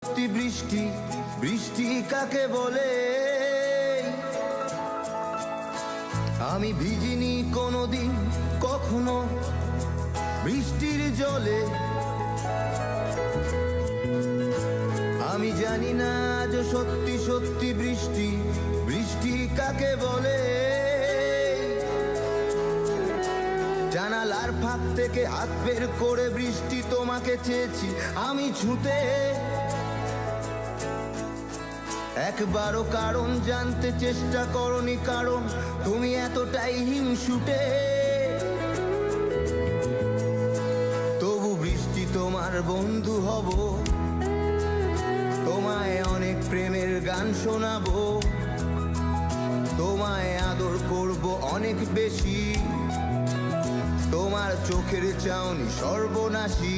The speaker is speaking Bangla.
বৃষ্টি বৃষ্টি কাকে বলে? আমি ভিজিনি কোনোদিন কখনো বৃষ্টির জলে। আমি জানি না আজ সত্যি সত্যি বৃষ্টি বৃষ্টি কাকে বলে। জানালার ফাঁক থেকে হাত বের করে বৃষ্টি তোমাকে চেয়েছি আমি ছুঁতে। একবারও কারণ জানতে চেষ্টা করনি, কারণ তুমি এতটাই হিংসুটে। তবু বৃষ্টি তোমার বন্ধু হব, তোমায় অনেক প্রেমের গান শোনাবো, তোমায় আদর করব অনেক বেশি। তোমার চোখের চাউনি সর্বনাশী।